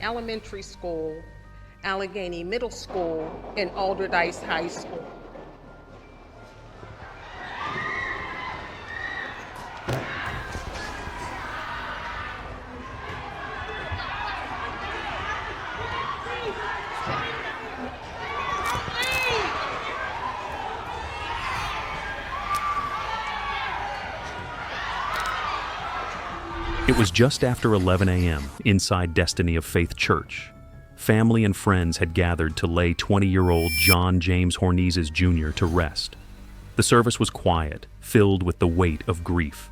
Elementary School, Allegheny Middle School, and Alderdice High School. It was just after 11 a.m. inside Destiny of Faith Church. Family and friends had gathered to lay 20-year-old John James Hornizes Jr. to rest. The service was quiet, filled with the weight of grief.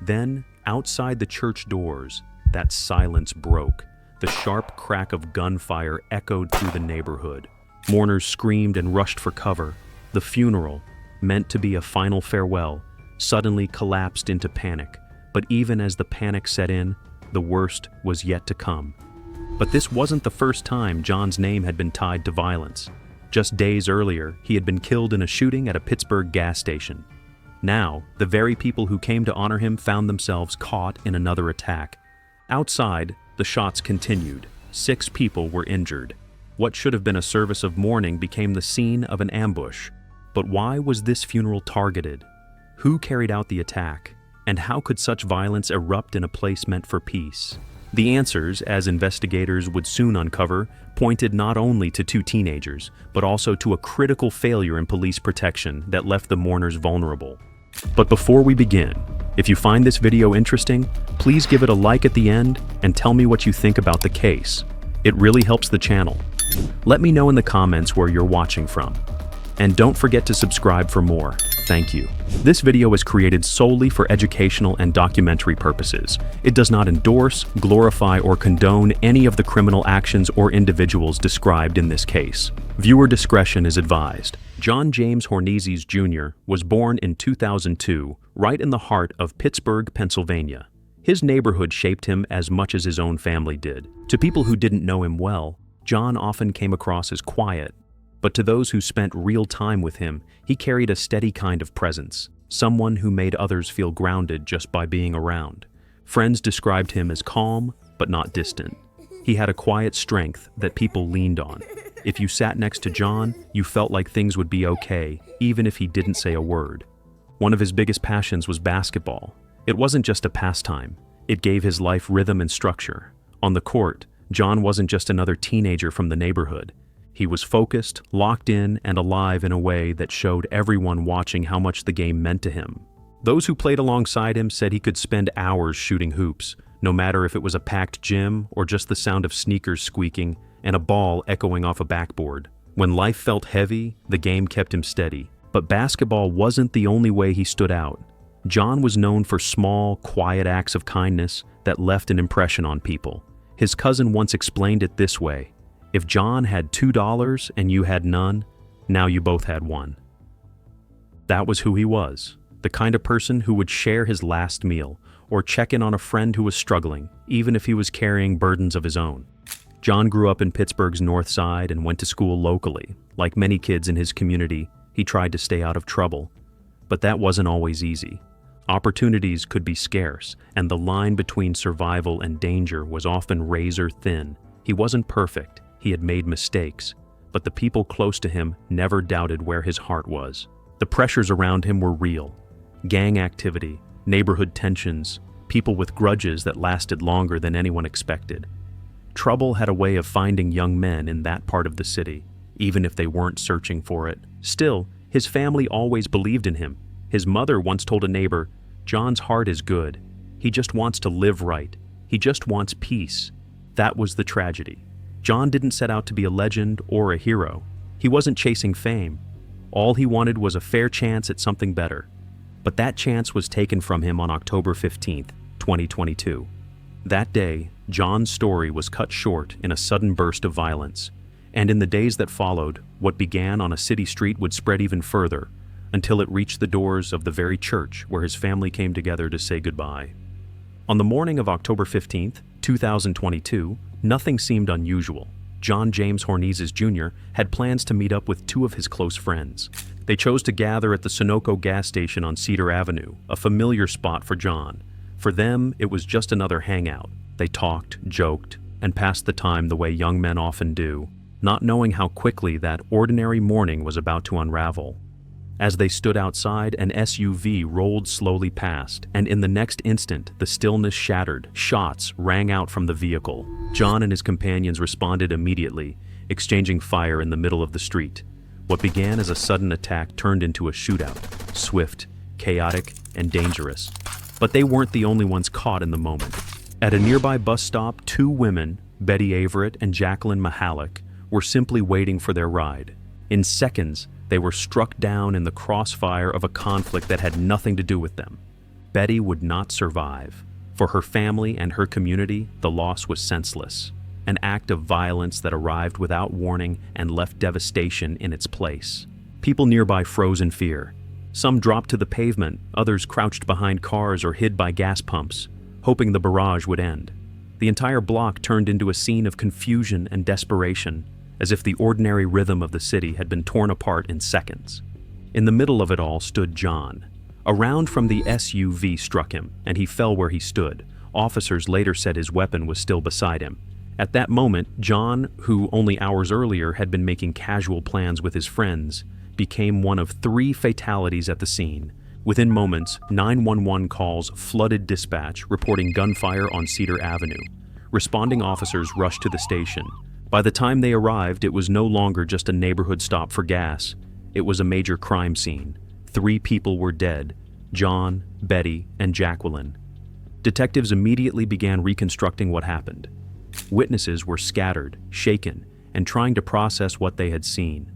Then, outside the church doors, that silence broke. The sharp crack of gunfire echoed through the neighborhood. Mourners screamed and rushed for cover. The funeral, meant to be a final farewell, suddenly collapsed into panic. But even as the panic set in, the worst was yet to come. But this wasn't the first time John's name had been tied to violence. Just days earlier, he had been killed in a shooting at a Pittsburgh gas station. Now, the very people who came to honor him found themselves caught in another attack. Outside, the shots continued. 6 people were injured. What should have been a service of mourning became the scene of an ambush. But why was this funeral targeted? Who carried out the attack? And how could such violence erupt in a place meant for peace? The answers, as investigators would soon uncover, pointed not only to 2 teenagers, but also to a critical failure in police protection that left the mourners vulnerable. But before we begin, if you find this video interesting, please give it a like at the end and tell me what you think about the case. It really helps the channel. Let me know in the comments where you're watching from. And don't forget to subscribe for more. Thank you. This video is created solely for educational and documentary purposes. It does not endorse, glorify, or condone any of the criminal actions or individuals described in this case. Viewer discretion is advised. John James Hornizes Jr. was born in 2002, right in the heart of Pittsburgh, Pennsylvania. His neighborhood shaped him as much as his own family did. To people who didn't know him well, John often came across as quiet. But to those who spent real time with him, he carried a steady kind of presence, someone who made others feel grounded just by being around. Friends described him as calm, but not distant. He had a quiet strength that people leaned on. If you sat next to John, you felt like things would be okay, even if he didn't say a word. One of his biggest passions was basketball. It wasn't just a pastime. It gave his life rhythm and structure. On the court, John wasn't just another teenager from the neighborhood. He was focused, locked in, and alive in a way that showed everyone watching how much the game meant to him. Those who played alongside him said he could spend hours shooting hoops, no matter if it was a packed gym or just the sound of sneakers squeaking and a ball echoing off a backboard. When life felt heavy, the game kept him steady. But basketball wasn't the only way he stood out. John was known for small, quiet acts of kindness that left an impression on people. His cousin once explained it this way: if John had $2 and you had none, now you both had $1. That was who he was, the kind of person who would share his last meal or check in on a friend who was struggling, even if he was carrying burdens of his own. John grew up in Pittsburgh's North Side and went to school locally. Like many kids in his community, he tried to stay out of trouble. But that wasn't always easy. Opportunities could be scarce, and the line between survival and danger was often razor thin. He wasn't perfect. He had made mistakes, but the people close to him never doubted where his heart was. The pressures around him were real. Gang activity, neighborhood tensions, people with grudges that lasted longer than anyone expected. Trouble had a way of finding young men in that part of the city, even if they weren't searching for it. Still, his family always believed in him. His mother once told a neighbor, "John's heart is good. He just wants to live right. He just wants peace." That was the tragedy. John didn't set out to be a legend or a hero. He wasn't chasing fame. All he wanted was a fair chance at something better. But that chance was taken from him on October 15th, 2022. That day, John's story was cut short in a sudden burst of violence. And in the days that followed, what began on a city street would spread even further, until it reached the doors of the very church where his family came together to say goodbye. On the morning of October 15th, 2022, nothing seemed unusual. John James Hornizes Jr. had plans to meet up with 2 of his close friends. They chose to gather at the Sunoco gas station on Cedar Avenue, a familiar spot for John. For them, it was just another hangout. They talked, joked, and passed the time the way young men often do, not knowing how quickly that ordinary morning was about to unravel. As they stood outside, an SUV rolled slowly past, and in the next instant, the stillness shattered. Shots rang out from the vehicle. John and his companions responded immediately, exchanging fire in the middle of the street. What began as a sudden attack turned into a shootout, swift, chaotic, and dangerous. But they weren't the only ones caught in the moment. At a nearby bus stop, two women, Betty Averett and Jacqueline Mahalik, were simply waiting for their ride. In seconds, they were struck down in the crossfire of a conflict that had nothing to do with them. Betty would not survive. For her family and her community, the loss was senseless, an act of violence that arrived without warning and left devastation in its place. People nearby froze in fear. Some dropped to the pavement, others crouched behind cars or hid by gas pumps, hoping the barrage would end. The entire block turned into a scene of confusion and desperation, as if the ordinary rhythm of the city had been torn apart in seconds. In the middle of it all stood John. A round from the SUV struck him, and he fell where he stood. Officers later said his weapon was still beside him. At that moment, John, who only hours earlier had been making casual plans with his friends, became one of 3 fatalities at the scene. Within moments, 911 calls flooded dispatch, reporting gunfire on Cedar Avenue. Responding officers rushed to the station. By the time they arrived, it was no longer just a neighborhood stop for gas. It was a major crime scene. 3 people were dead: John, Betty, and Jacqueline. Detectives immediately began reconstructing what happened. Witnesses were scattered, shaken, and trying to process what they had seen.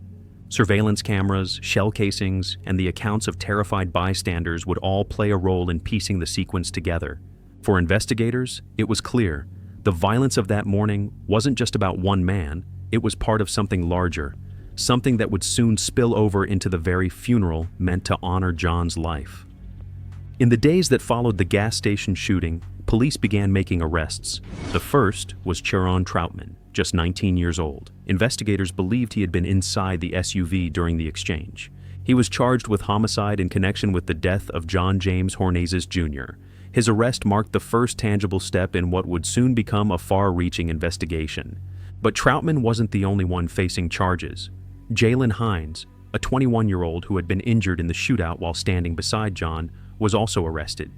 Surveillance cameras, shell casings, and the accounts of terrified bystanders would all play a role in piecing the sequence together. For investigators, it was clear. The violence of that morning wasn't just about one man, it was part of something larger, something that would soon spill over into the very funeral meant to honor John's life. In the days that followed the gas station shooting, police began making arrests. The first was Chiron Troutman, just 19 years old. Investigators believed he had been inside the SUV during the exchange. He was charged with homicide in connection with the death of John James Hornizes Jr. His arrest marked the first tangible step in what would soon become a far-reaching investigation. But Troutman wasn't the only one facing charges. Jalen Hines, a 21-year-old who had been injured in the shootout while standing beside John, was also arrested.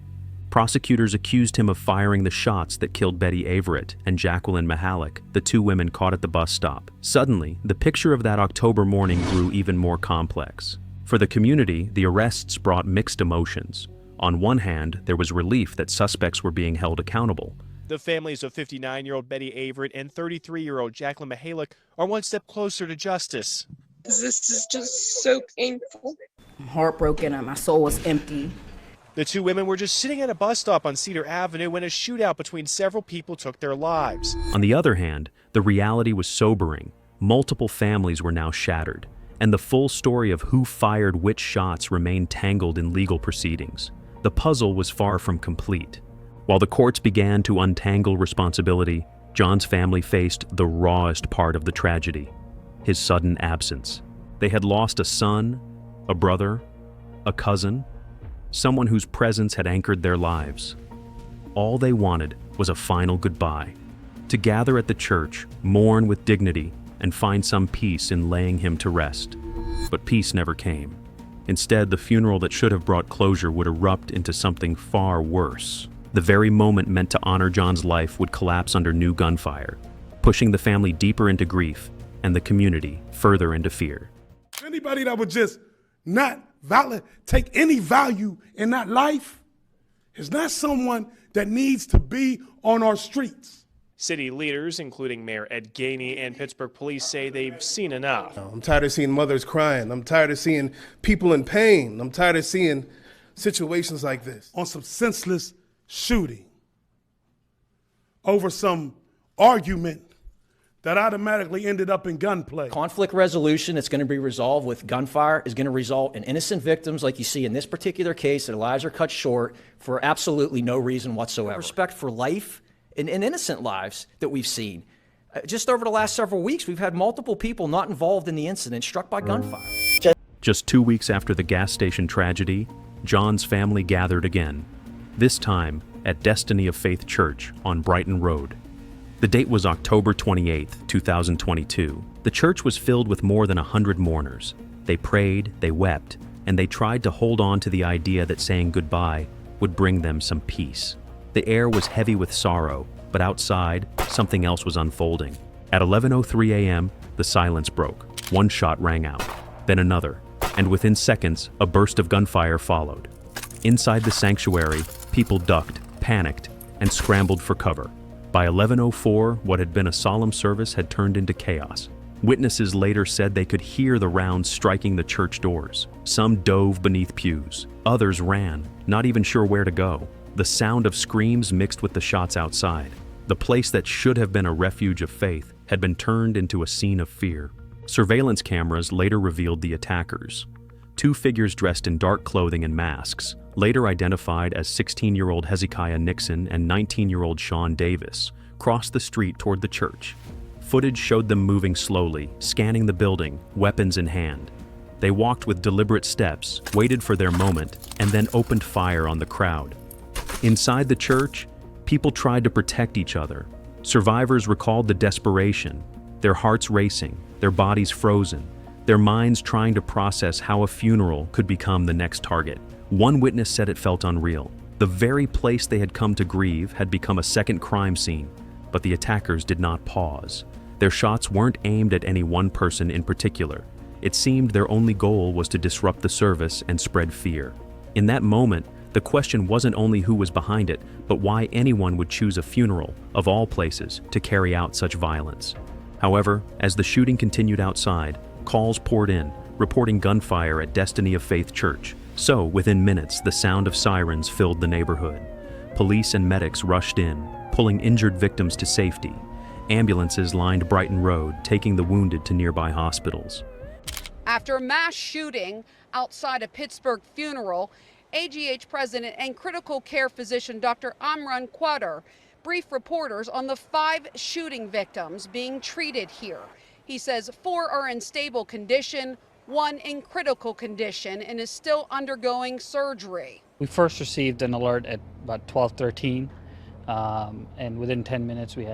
Prosecutors accused him of firing the shots that killed Betty Averett and Jacqueline Mahalik, the 2 women caught at the bus stop. Suddenly, the picture of that October morning grew even more complex. For the community, the arrests brought mixed emotions. On one hand, there was relief that suspects were being held accountable. The families of 59-year-old Betty Averett and 33-year-old Jacqueline Mahalik are one step closer to justice. This is just so painful. I'm heartbroken and my soul was empty. The 2 women were just sitting at a bus stop on Cedar Avenue when a shootout between several people took their lives. On the other hand, the reality was sobering. Multiple families were now shattered, and the full story of who fired which shots remained tangled in legal proceedings. The puzzle was far from complete. While the courts began to untangle responsibility, John's family faced the rawest part of the tragedy: his sudden absence. They had lost a son, a brother, a cousin, someone whose presence had anchored their lives. All they wanted was a final goodbye, to gather at the church, mourn with dignity, and find some peace in laying him to rest. But peace never came. Instead, the funeral that should have brought closure would erupt into something far worse. The very moment meant to honor John's life would collapse under new gunfire, pushing the family deeper into grief and the community further into fear. Anybody that would just not take any value in that life is not someone that needs to be on our streets. City leaders, including Mayor Ed Gainey and Pittsburgh police, say they've seen enough. I'm tired of seeing mothers crying. I'm tired of seeing people in pain. I'm tired of seeing situations like this. On some senseless shooting over some argument that automatically ended up in gunplay. Conflict resolution that's going to be resolved with gunfire is going to result in innocent victims like you see in this particular case. Their lives are cut short for absolutely no reason whatsoever. Respect for life and innocent lives that we've seen. Just over the last several weeks, we've had multiple people not involved in the incident struck by gunfire. Just 2 weeks after the gas station tragedy, John's family gathered again, this time at Destiny of Faith Church on Brighton Road. The date was October 28, 2022. The church was filled with more than 100 mourners. They prayed, they wept, and they tried to hold on to the idea that saying goodbye would bring them some peace. The air was heavy with sorrow, but outside, something else was unfolding. At 11:03 a.m., the silence broke. One shot rang out, then another, and within seconds, a burst of gunfire followed. Inside the sanctuary, people ducked, panicked, and scrambled for cover. By 11:04, what had been a solemn service had turned into chaos. Witnesses later said they could hear the rounds striking the church doors. Some dove beneath pews. Others ran, not even sure where to go. The sound of screams mixed with the shots outside. The place that should have been a refuge of faith had been turned into a scene of fear. Surveillance cameras later revealed the attackers. Two figures dressed in dark clothing and masks, later identified as 16-year-old Hezekiah Nixon and 19-year-old Sean Davis, crossed the street toward the church. Footage showed them moving slowly, scanning the building, weapons in hand. They walked with deliberate steps, waited for their moment, and then opened fire on the crowd. Inside the church, people tried to protect each other. Survivors recalled the desperation, their hearts racing, their bodies frozen, their minds trying to process how a funeral could become the next target. One witness said it felt unreal. The very place they had come to grieve had become a second crime scene, but the attackers did not pause. Their shots weren't aimed at any one person in particular. It seemed their only goal was to disrupt the service and spread fear. In that moment, the question wasn't only who was behind it, but why anyone would choose a funeral, of all places, to carry out such violence. However, as the shooting continued outside, calls poured in, reporting gunfire at Destiny of Faith Church. So, within minutes, the sound of sirens filled the neighborhood. Police and medics rushed in, pulling injured victims to safety. Ambulances lined Brighton Road, taking the wounded to nearby hospitals. After a mass shooting outside a Pittsburgh funeral, AGH president and critical care physician Dr. Amran Quadr briefed reporters on the 5 shooting victims being treated here. He says 4 are in stable condition, 1 in critical condition and is still undergoing surgery. We first received an alert at about 12:13, and within 10 minutes we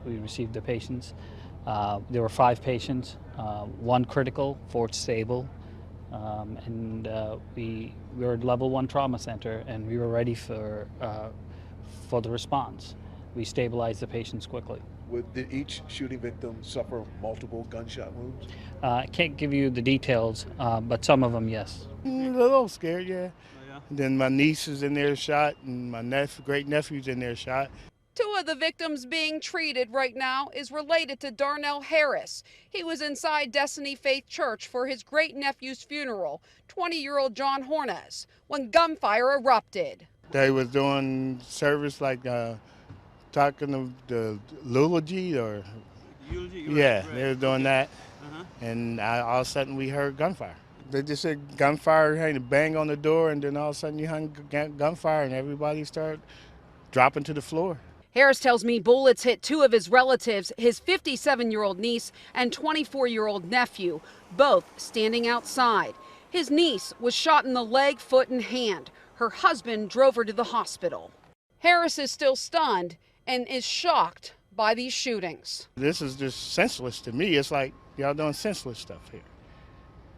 received the patients. There were 5 patients, 1 critical, 4 stable, and we were at level 1 trauma center, and we were ready for the response. We stabilized the patients quickly. Did each shooting victim suffer multiple gunshot wounds? I can't give you the details, but some of them, yes. A little scared, yeah. Then my niece is in there shot, and my great nephew's in there shot. 2 of the victims being treated right now is related to Darnell Harris. He was inside Destiny Faith Church for his great-nephew's funeral, 20-year-old John Hornes, when gunfire erupted. They was doing service like talking of the eulogy or... Eulogy? Yeah, right. They were doing that, and all of a sudden we heard gunfire. They just said gunfire, had to bang on the door, and then all of a sudden you hung gunfire, and everybody started dropping to the floor. Harris tells me bullets hit 2 of his relatives, his 57-year-old niece and 24-year-old nephew, both standing outside. His niece was shot in the leg, foot, and hand. Her husband drove her to the hospital. Harris is still stunned and is shocked by these shootings. This is just senseless to me. It's like y'all doing senseless stuff here.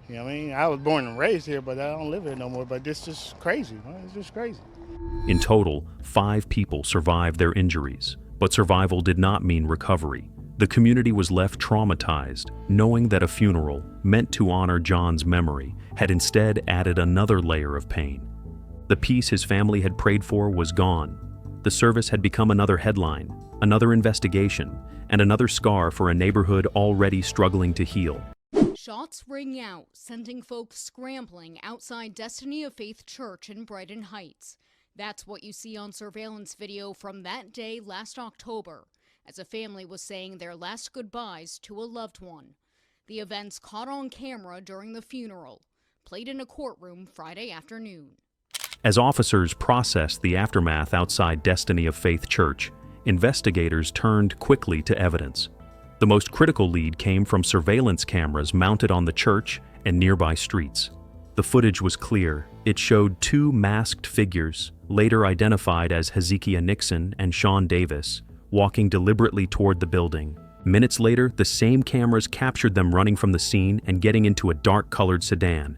You know what I mean? I was born and raised here, but I don't live here no more. But this is crazy. It's just crazy. In total, 5 people survived their injuries, but survival did not mean recovery. The community was left traumatized, knowing that a funeral, meant to honor John's memory, had instead added another layer of pain. The peace his family had prayed for was gone. The service had become another headline, another investigation, and another scar for a neighborhood already struggling to heal. Shots ring out, sending folks scrambling outside Destiny of Faith Church in Brighton Heights. That's what you see on surveillance video from that day last October, as a family was saying their last goodbyes to a loved one. The events caught on camera during the funeral, played in a courtroom Friday afternoon. As officers processed the aftermath outside Destiny of Faith Church, investigators turned quickly to evidence. The most critical lead came from surveillance cameras mounted on the church and nearby streets. The footage was clear. It showed 2 masked figures, later identified as Hezekiah Nixon and Sean Davis, walking deliberately toward the building. Minutes later, the same cameras captured them running from the scene and getting into a dark-colored sedan.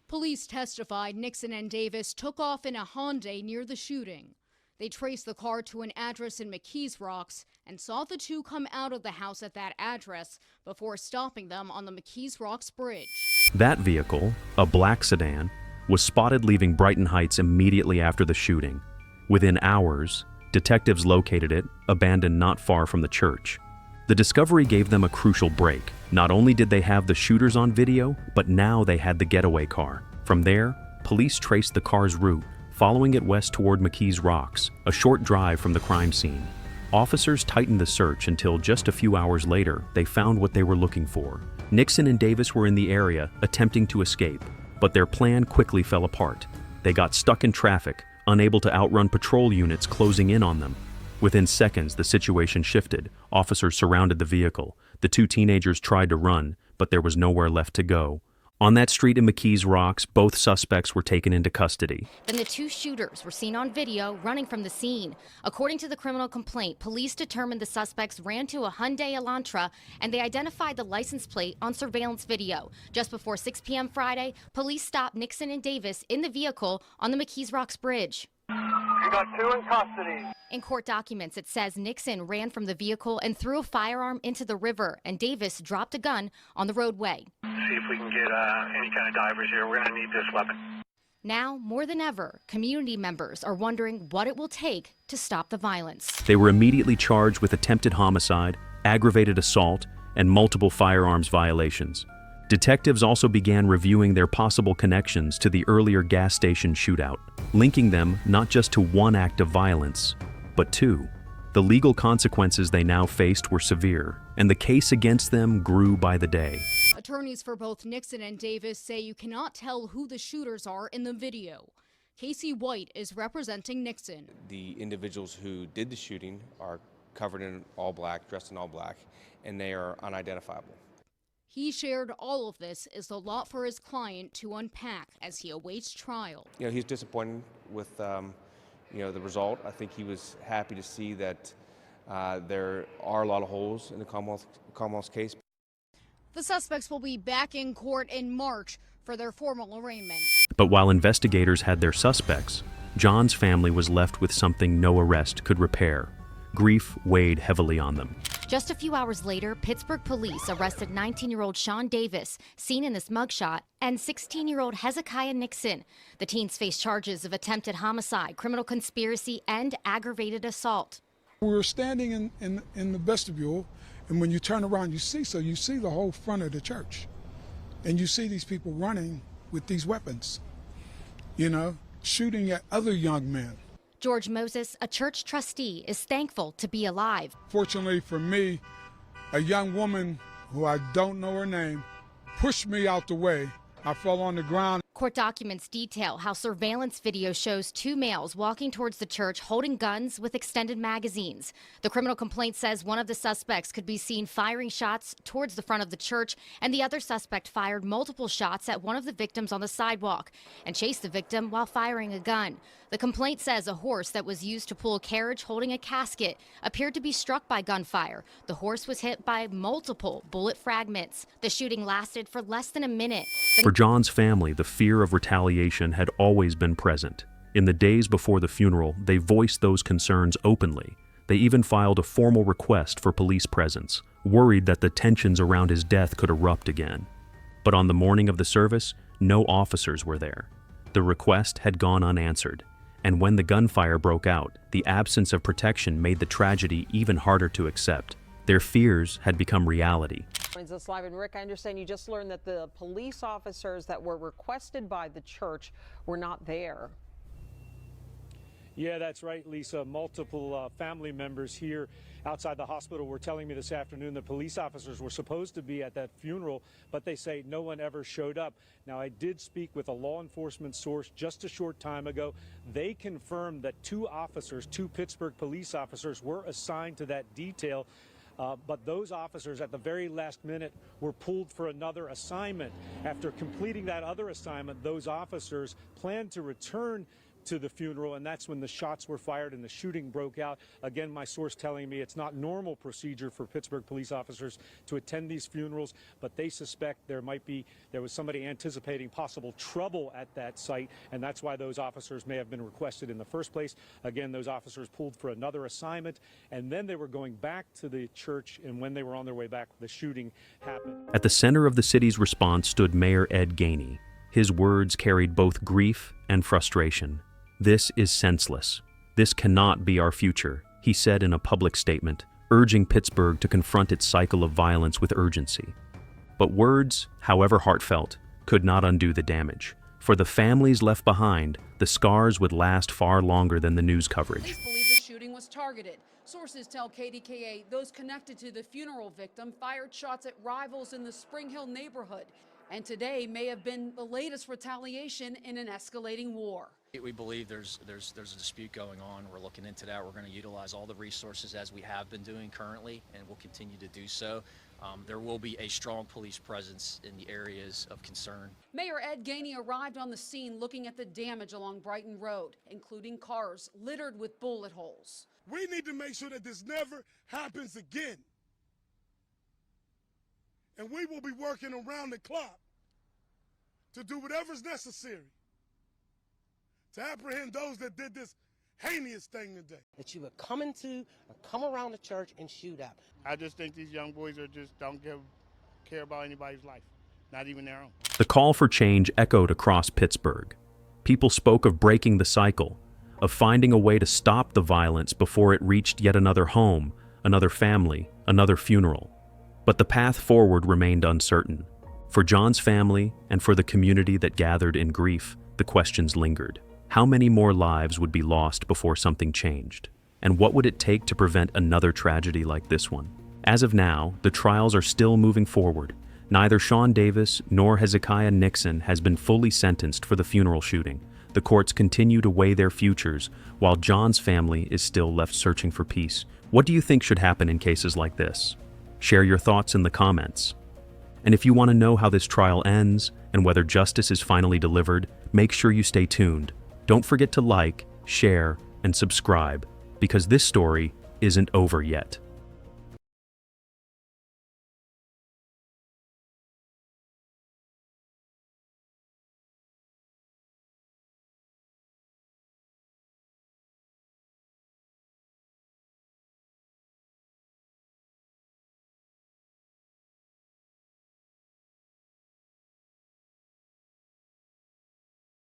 Police testified Nixon and Davis took off in a Hyundai near the shooting. They traced the car to an address in McKees Rocks and saw the two come out of the house at that address before stopping them on the McKees Rocks Bridge. That vehicle, a black sedan, was spotted leaving Brighton Heights immediately after the shooting. Within hours, detectives located it, abandoned not far from the church. The discovery gave them a crucial break. Not only did they have the shooters on video, but now they had the getaway car. From there, police traced the car's route, following it west toward McKees Rocks, a short drive from the crime scene. Officers tightened the search until just a few hours later, they found what they were looking for. Nixon and Davis were in the area, attempting to escape, but their plan quickly fell apart. They got stuck in traffic, unable to outrun patrol units closing in on them. Within seconds, the situation shifted. Officers surrounded the vehicle. The two teenagers tried to run, but there was nowhere left to go. On that street in McKees Rocks, both suspects were taken into custody. Then the two shooters were seen on video running from the scene. According to the criminal complaint, police determined the suspects ran to a Hyundai Elantra and they identified the license plate on surveillance video. Just before 6 p.m. Friday, police stopped Nixon and Davis in the vehicle on the McKees Rocks Bridge. You got two in custody. In court documents, it says Nixon ran from the vehicle and threw a firearm into the river, and Davis dropped a gun on the roadway. See if we can get any kind of divers here. We're going to need this weapon. Now, more than ever, community members are wondering what it will take to stop the violence. They were immediately charged with attempted homicide, aggravated assault, and multiple firearms violations. Detectives also began reviewing their possible connections to the earlier gas station shootout, linking them not just to one act of violence, but two. The legal consequences they now faced were severe, and the case against them grew by the day. Attorneys for both Nixon and Davis say you cannot tell who the shooters are in the video. Casey White is representing Nixon. The individuals who did the shooting are covered in all black, dressed in all black, and they are unidentifiable. He shared all of this is a lot for his client to unpack as he awaits trial. He's disappointed with the result. I think he was happy to see that there are a lot of holes in the Commonwealth's case. The suspects will be back in court in March for their formal arraignment. But while investigators had their suspects, John's family was left with something no arrest could repair. Grief weighed heavily on them. Just a few hours later, Pittsburgh police arrested 19-year-old Sean Davis, seen in this mugshot, and 16-year-old Hezekiah Nixon. The teens face charges of attempted homicide, criminal conspiracy, and aggravated assault. We were standing in the vestibule, and when you turn around, you see the whole front of the church. And you see these people running with these weapons, shooting at other young men. George Moses, a church trustee, is thankful to be alive. Fortunately for me, a young woman who I don't know her name pushed me out the way. I fell on the ground. Court documents detail how surveillance video shows two males walking towards the church holding guns with extended magazines. The criminal complaint says one of the suspects could be seen firing shots towards the front of the church, and the other suspect fired multiple shots at one of the victims on the sidewalk and chased the victim while firing a gun. The complaint says a horse that was used to pull a carriage holding a casket appeared to be struck by gunfire. The horse was hit by multiple bullet fragments. The shooting lasted for less than a minute. For John's family, the fear of retaliation had always been present. In the days before the funeral, they voiced those concerns openly. They even filed a formal request for police presence, worried that the tensions around his death could erupt again. But on the morning of the service, no officers were there. The request had gone unanswered. And when the gunfire broke out, the absence of protection made the tragedy even harder to accept. Their fears had become reality. Joins us live, and Rick, I understand you just learned that the police officers that were requested by the church were not there. Yeah, that's right, Lisa. Multiple family members here outside the hospital were telling me this afternoon that police officers were supposed to be at that funeral, but they say no one ever showed up. Now, I did speak with a law enforcement source just a short time ago. They confirmed that two Pittsburgh police officers were assigned to that detail. But those officers at the very last minute were pulled for another assignment. After completing that other assignment, those officers planned to return to the funeral, and that's when the shots were fired and the shooting broke out. Again, my source telling me it's not normal procedure for Pittsburgh police officers to attend these funerals, but they suspect there was somebody anticipating possible trouble at that site, and that's why those officers may have been requested in the first place. Again, those officers pulled for another assignment, and then they were going back to the church, and when they were on their way back, the shooting happened. At the center of the city's response stood Mayor Ed Gainey. His words carried both grief and frustration. "This is senseless. This cannot be our future," he said in a public statement, urging Pittsburgh to confront its cycle of violence with urgency. But words, however heartfelt, could not undo the damage. For the families left behind, the scars would last far longer than the news coverage. Police believe the shooting was targeted. Sources tell KDKA those connected to the funeral victim fired shots at rivals in the Spring Hill neighborhood. And today may have been the latest retaliation in an escalating war. We believe there's a dispute going on. We're looking into that. We're going to utilize all the resources as we have been doing currently, and we'll continue to do so. There will be a strong police presence in the areas of concern. Mayor Ed Gainey arrived on the scene looking at the damage along Brighton Road, including cars littered with bullet holes. We need to make sure that this never happens again. And we will be working around the clock to do whatever's necessary to apprehend those that did this heinous thing today. That you would come into or come around the church and shoot up. I just think these young boys don't care about anybody's life, not even their own. The call for change echoed across Pittsburgh. People spoke of breaking the cycle, of finding a way to stop the violence before it reached yet another home, another family, another funeral. But the path forward remained uncertain. For John's family and for the community that gathered in grief, the questions lingered. How many more lives would be lost before something changed? And what would it take to prevent another tragedy like this one? As of now, the trials are still moving forward. Neither Sean Davis nor Hezekiah Nixon has been fully sentenced for the funeral shooting. The courts continue to weigh their futures, while John's family is still left searching for peace. What do you think should happen in cases like this? Share your thoughts in the comments. And if you want to know how this trial ends and whether justice is finally delivered, make sure you stay tuned. Don't forget to like, share, and subscribe, because this story isn't over yet.